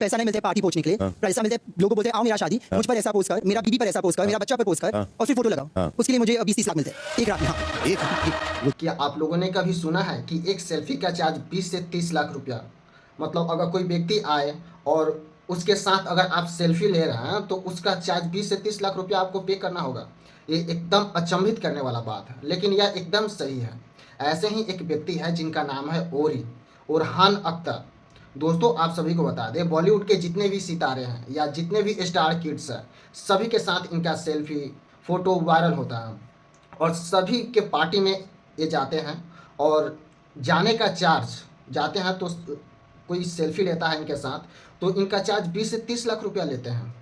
पैसा नहीं मिलता पार्टी पहुंचने के लिए, पैसा मिलता है लोगों बोलते हैं आओ मेरा शादी, मुझ पर ऐसा पोस्ट कर, मेरा बीबी पर ऐसा पोस्ट कर, मेरा बच्चा पर पोस्ट कर और फिर फोटो लगाओ, उसके लिए मुझे 20-30 लाख मिलते हैं एक रात में। हाँ, क्या आप लोगों ने कभी सुना है कि एक सेल्फी का चार्ज 20 से 30 लाख रुपया? मतलब अगर कोई व्यक्ति आए और उसके साथ अगर आप सेल्फी ले रहे हैं तो उसका चार्ज 20 से 30 लाख रुपया आपको पे करना होगा। ये एकदम अचंभित करने वाला बात है, लेकिन यह एकदम सही है। ऐसे ही एक व्यक्ति है जिनका नाम है ओरहान अख्तर। दोस्तों आप सभी को बता दें, बॉलीवुड के जितने भी सितारे हैं या जितने भी स्टार किड्स हैं, सभी के साथ इनका सेल्फी फ़ोटो वायरल होता है और सभी के पार्टी में ये जाते हैं और जाने का चार्ज जाते हैं तो कोई सेल्फी लेता है इनके साथ तो इनका चार्ज 20 से 30 लाख रुपया लेते हैं।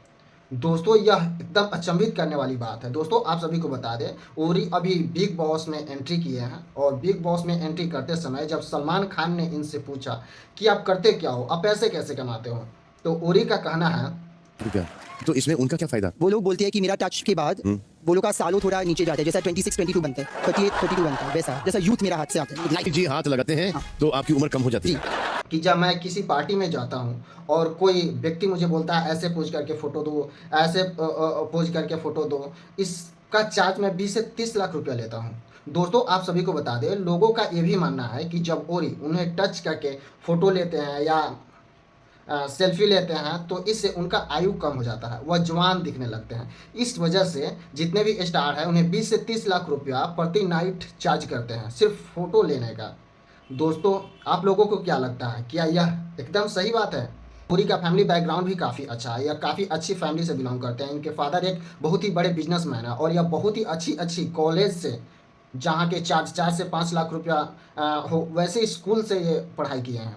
दोस्तों यह एकदम अचंभित करने वाली बात है। दोस्तों आप सभी को बता दें, ओरी अभी बिग बॉस में एंट्री किए हैं और बिग बॉस में एंट्री करते समय जब सलमान खान ने इनसे पूछा कि आप करते क्या हो, आप पैसे कैसे कमाते हो, तो ओरी का कहना है रुपया, तो इसमें उनका क्या फायदा? वो लोग बोलते हैं कि मेरा टच के बाद वो लोग का सालों थोड़ा नीचे जाता है, जैसा 26-22 बनता है, 38-32 बनता है, वैसा जैसा यूथ मेरा हाथ से आता है लाइक जी हाथ लगाते हैं तो आपकी उम्र कम हो जाती है। कि जब मैं किसी पार्टी में जाता हूँ और कोई व्यक्ति मुझे बोलता है ऐसे पोज करके फ़ोटो दो, ऐसे पोज करके फ़ोटो दो, इसका चार्ज मैं 20 से 30 लाख रुपया लेता हूँ। दोस्तों आप सभी को बता दें, लोगों का ये भी मानना है कि जब ओरी उन्हें टच करके फ़ोटो लेते हैं या सेल्फी लेते हैं तो इससे उनका आयु कम हो जाता है, वह जवान दिखने लगते हैं। इस वजह से जितने भी स्टार हैं उन्हें 20 से 30 लाख रुपया प्रति नाइट चार्ज करते हैं सिर्फ फ़ोटो लेने का। दोस्तों आप लोगों को क्या लगता है, क्या यह एकदम सही बात है? पूरी का फैमिली बैकग्राउंड भी काफ़ी अच्छा है, यह काफ़ी अच्छी फैमिली से बिलोंग करते हैं। इनके फादर एक बहुत ही बड़े बिजनेसमैन है और यह बहुत ही अच्छी अच्छी कॉलेज से, जहाँ के चार्ज 4 से 5 लाख रुपया हो, वैसे स्कूल से ये पढ़ाई किए हैं।